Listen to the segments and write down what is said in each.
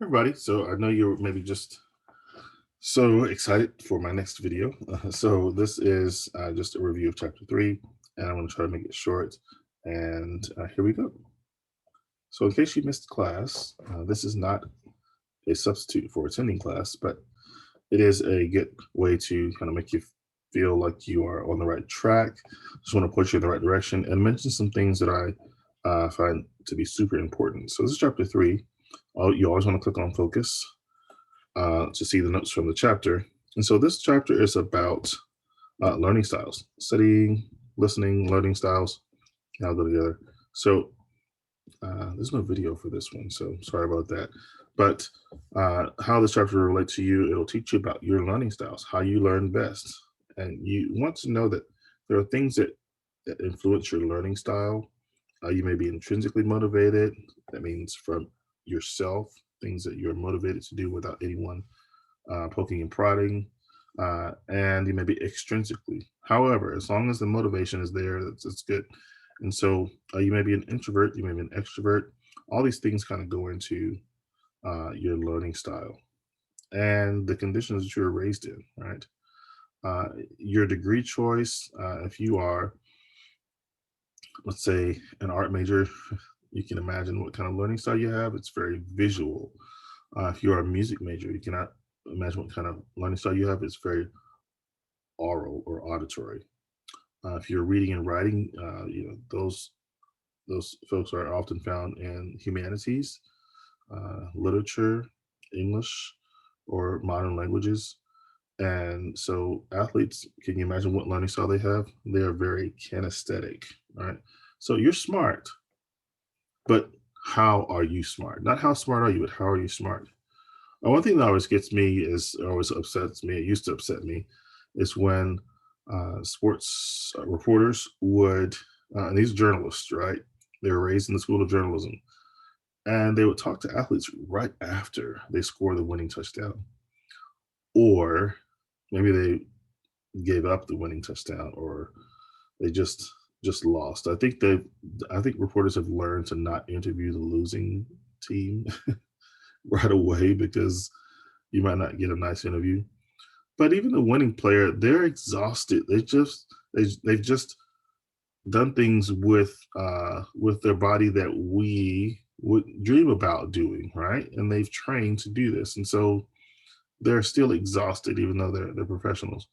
Everybody, so I know you're maybe just so excited for my next video. So this is just a review of chapter 3, and I'm going to try to make it short. And here we go. So in case you missed class, this is not a substitute for attending class, but it is a good way to kind of make you feel like you are on the right track. Just want to point you in the right direction and mention some things that I find to be super important. So this is chapter 3. You always want to click on focus to see the notes from the chapter. And so this chapter is about learning styles, studying, listening, learning styles. Now go together. So there's no video for this one, so sorry about that. But how this chapter will relate to you, it'll teach you about your learning styles, how you learn best. And you want to know that there are things that influence your learning style. You may be intrinsically motivated. That means from yourself, things that you're motivated to do without anyone poking and prodding, and you may be extrinsically. However, as long as the motivation is there, that's good. And so you may be an introvert, you may be an extrovert. All these things kind of go into your learning style and the conditions that you were raised in, right? Uh, your degree choice, if you are, let's say, an art major, you can imagine what kind of learning style you have. It's very visual. If you are a music major, you cannot imagine what kind of learning style you have. It's very oral or auditory. If you're reading and writing, those folks are often found in humanities, literature, English, or modern languages. And so, athletes, can you imagine what learning style they have? They are very kinesthetic, right? So, you're smart, but how are you smart? Not how smart are you, but how are you smart? One thing that always gets me is always upsets me. It used to upset me, is when sports reporters would, and these journalists, right? They were raised in the school of journalism, and they would talk to athletes right after they score the winning touchdown, or maybe they gave up the winning touchdown, or they just lost. I think reporters have learned to not interview the losing team right away because you might not get a nice interview. But even the winning player, they're exhausted. They've just done things with their body that we would dream about doing, right? And they've trained to do this, and so they're still exhausted, even though they're professionals.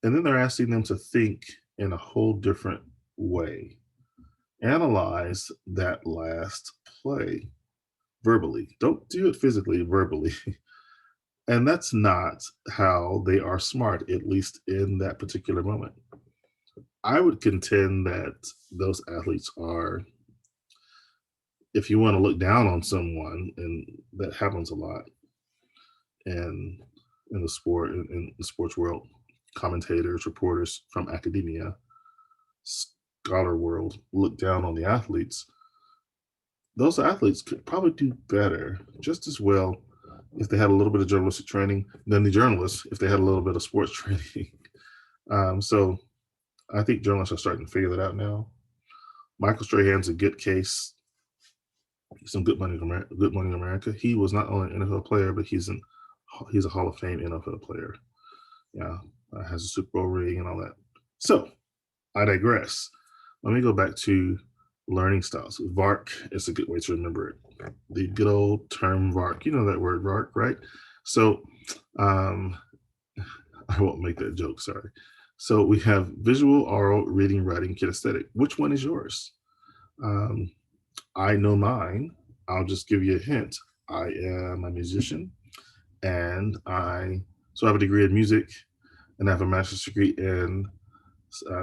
And then they're asking them to think in a whole different way, analyze that last play verbally. Don't do it physically, verbally. And that's not how they are smart, at least in that particular moment. I would contend that those athletes are, if you want to look down on someone, and that happens a lot in in the sports world, commentators, reporters from academia, scholar world look down on the athletes. Those athletes could probably do better, just as well, if they had a little bit of journalistic training than the journalists if they had a little bit of sports training. So I think journalists are starting to figure that out now. Michael Strahan's a good case. Some good money in America. He was not only an NFL player, but he's a Hall of Fame NFL player. Yeah, has a Super Bowl ring and all that. So I digress. Let me go back to learning styles. VARK is a good way to remember it. The good old term VARK. You know that word VARK, right? So um, I won't make that joke. Sorry. So we have visual, oral, reading, writing, kinesthetic. Which one is yours? Um, I know mine. I'll just give you a hint. I am a musician, and I have a degree in music, and I have a master's degree in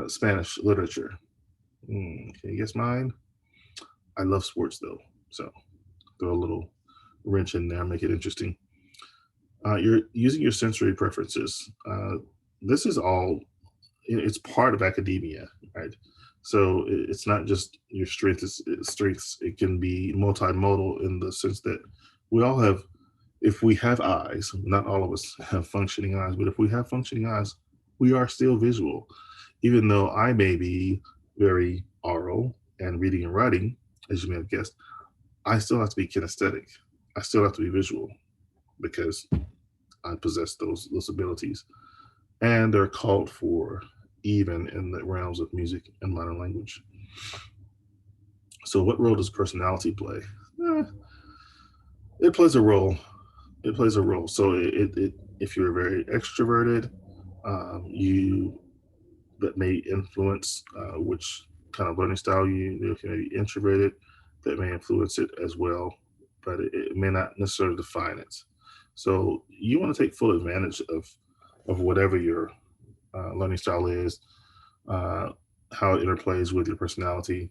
Spanish literature. Can you guess mine? I love sports though, so throw a little wrench in there, make it interesting. You're using your sensory preferences. This is all, it's part of academia, right? So it's not just your strengths. It can be multimodal in the sense that we all have, if we have eyes, not all of us have functioning eyes, but if we have functioning eyes, we are still visual. Even though I may be very oral and reading and writing, as you may have guessed, I still have to be kinesthetic. I still have to be visual because I possess those abilities, and they're called for even in the realms of music and modern language. So, what role does personality play? Eh, it plays a role. It plays a role. So, if you're very extroverted, you that may influence which kind of learning style if you may be introverted, that may influence it as well, but it may not necessarily define it. So you want to take full advantage of whatever your learning style is, uh, how it interplays with your personality.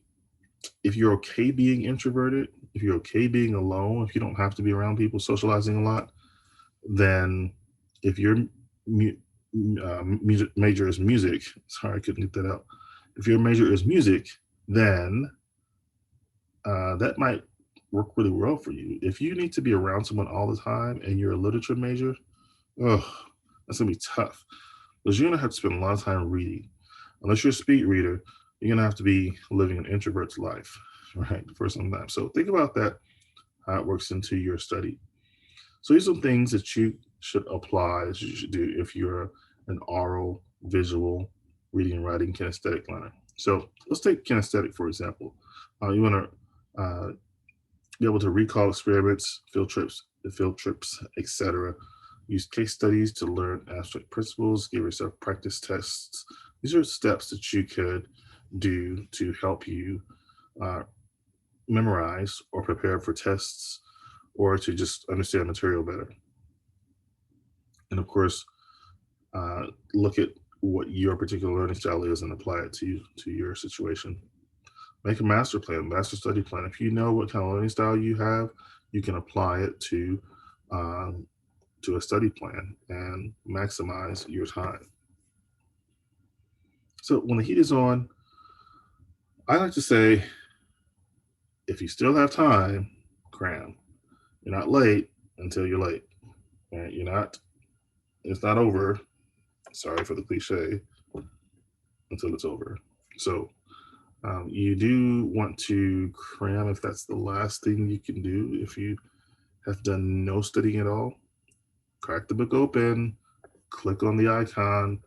If you're okay being introverted, if you're okay being alone, if you don't have to be around people socializing a lot, then if your mu- music major is music, sorry, I couldn't get that out. If your major is music, then that might work really well for you. If you need to be around someone all the time and you're a literature major, oh, that's gonna be tough because you're gonna have to spend a lot of time reading. Unless you're a speed reader, you're gonna have to be living an introvert's life, right, for some time. So think about that, how it works into your study. So these are some things that you should apply, that you should do if you're an oral, visual, reading and writing kinesthetic learner. So let's take kinesthetic for example. You want to be able to recall experiments, field trips, etc. Use case studies to learn abstract principles. Give yourself practice tests. These are steps that you could do to help you uh, memorize or prepare for tests or to just understand material better. And of course, look at what your particular learning style is and apply it to your situation. Make a master plan, master study plan. If you know what kind of learning style you have, you can apply it um, to a study plan and maximize your time. So when the heat is on, I like to say, if you still have time, cram. You're not late until you're late. Right? You're not. It's not over. Sorry for the cliche. Until it's over. So you do want to cram if that's the last thing you can do. If you have done no studying at all, crack the book open, click on the icon,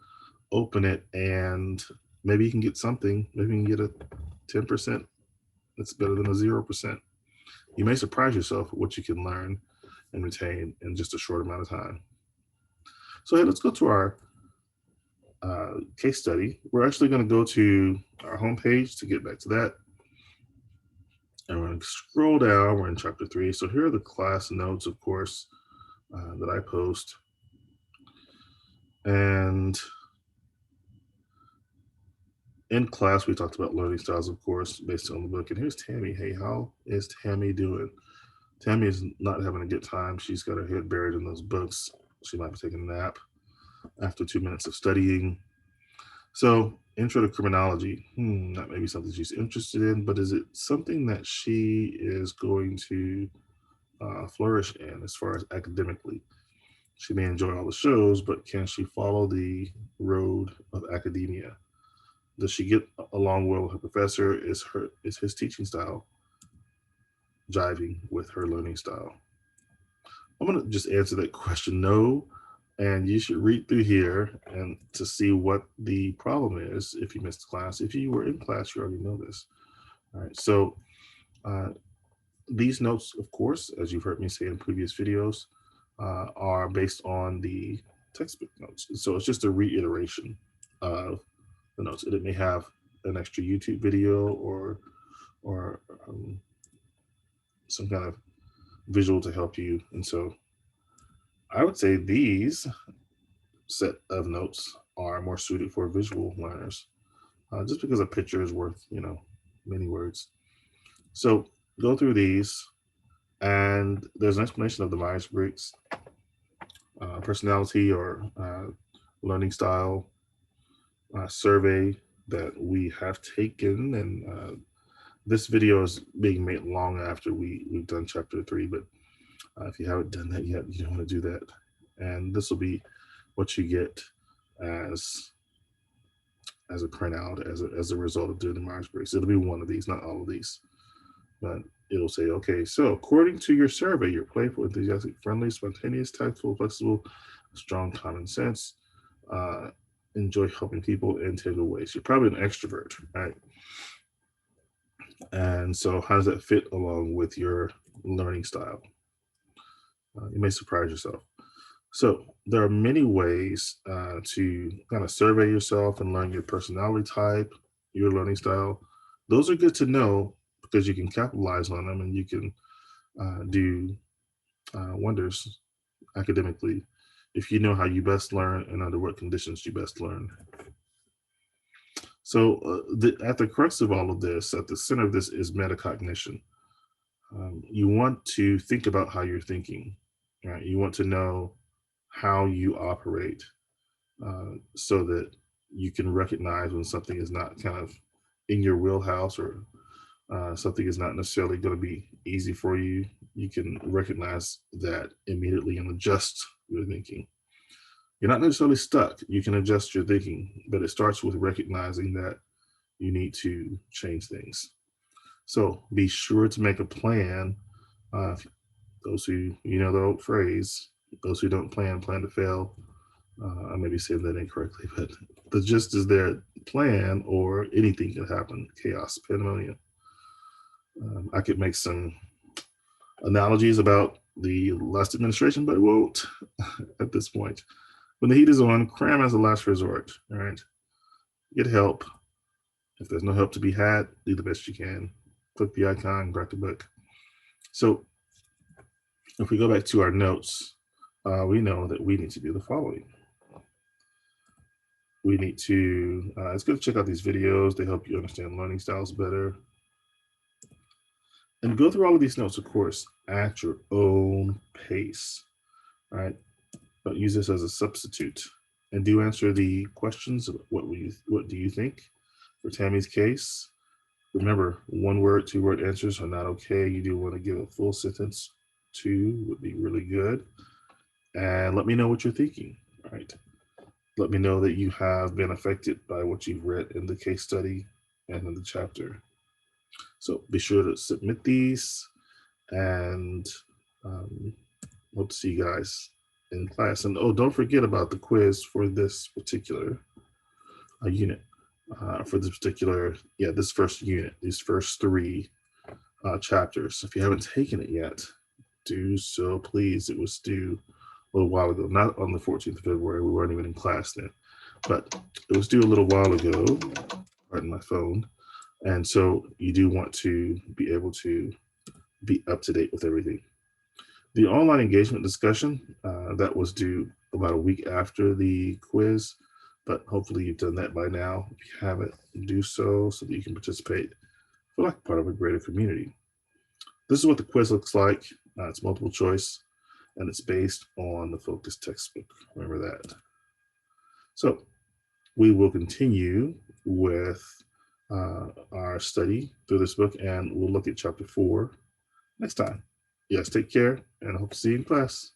open it, and maybe you can get something. Maybe you can get a 10%. That's better than a 0%. You may surprise yourself at what you can learn and retain in just a short amount of time. So, hey, let's go to our case study. We're actually going to go to our homepage to get back to that. And we're going to scroll down. We're in chapter 3. So, here are the class notes, of course, that I post. And in class, we talked about learning styles, of course, based on the book. And here's Tammy. Hey, how is Tammy doing? Tammy is not having a good time. She's got her head buried in those books. She might be taking a nap after 2 minutes of studying. So, intro to criminology. That may be something she's interested in, but is it something that she is going to flourish in as far as academically? She may enjoy all the shows, but can she follow the road of academia? Does she get along well with her professor? Is his teaching style jiving with her learning style? I'm gonna just answer that question no, and you should read through here and to see what the problem is if you missed class. If you were in class, you already know this. All right, so uh, these notes, of course, as you've heard me say in previous videos, are based on the textbook notes. So it's just a reiteration of the notes. It may have an extra YouTube video or some kind of visual to help you. And so I would say these set of notes are more suited for visual learners, just because a picture is worth, many words. So go through these, and there's an explanation of the Myers Briggs personality or learning style survey that we have taken, and this video is being made long after we've done chapter 3, but if you haven't done that yet, you don't want to do that. And this will be what you get as as a printout as a result of doing the Myers Briggs. It'll be one of these, not all of these, but it'll say, okay, so according to your survey, you're playful, enthusiastic, friendly, spontaneous, tactful, flexible, strong common sense, uh, enjoy helping people in tangible ways. You're probably an extrovert, right? And so, how does that fit along with your learning style? You may surprise yourself. So, there are many ways to kind of survey yourself and learn your personality type, your learning style. Those are good to know because you can capitalize on them and you can do wonders academically if you know how you best learn and under what conditions you best learn. So, at the crux of all of this, at the center of this is metacognition. You want to think about how you're thinking, right? You want to know how you operate so that you can recognize when something is not kind of in your wheelhouse or something is not necessarily going to be easy for you. You can recognize that immediately and adjust your thinking. You're not necessarily stuck. You can adjust your thinking, but it starts with recognizing that you need to change things. So be sure to make a plan. Uh, those who, you know, the old phrase, those who don't plan to fail. I may be saying that incorrectly, but the gist is there, plan or anything can happen, chaos, pandemonium. I could make some analogies about the last administration, but I won't at this point. When the heat is on, cram as a last resort. All right. Get help. If there's no help to be had, do the best you can. Click the icon, grab the book. So if we go back to our notes, we know that we need to do the following. We need to, it's good to check out these videos. They help you understand learning styles better. And go through all of these notes, of course, at your own pace, right? Don't use this as a substitute. And do answer the questions. What do you think? For Tammy's case, remember, 1 word, 2 word answers are not okay. You do want to give a full sentence. 2 would be really good. And let me know what you're thinking, right? Let me know that you have been affected by what you've read in the case study and in the chapter. So be sure to submit these and hope to see you guys in class. And oh, don't forget about the quiz for this particular unit. For this particular, this first unit, these first 3 chapters. If you haven't taken it yet, do so, please. It was due a little while ago, not on the 14th of February. We weren't even in class then, but it was due a little while ago. Pardon my phone. And so you do want to be able to be up to date with everything. The online engagement discussion, that was due about a week after the quiz, but hopefully you've done that by now. If you haven't, do so that you can participate, feel like part of a greater community. This is what the quiz looks like. It's multiple choice, and it's based on the Focus textbook. Remember that. So we will continue with our study through this book, and we'll look at chapter 4 next time. Yes, take care, and I hope to see you in class.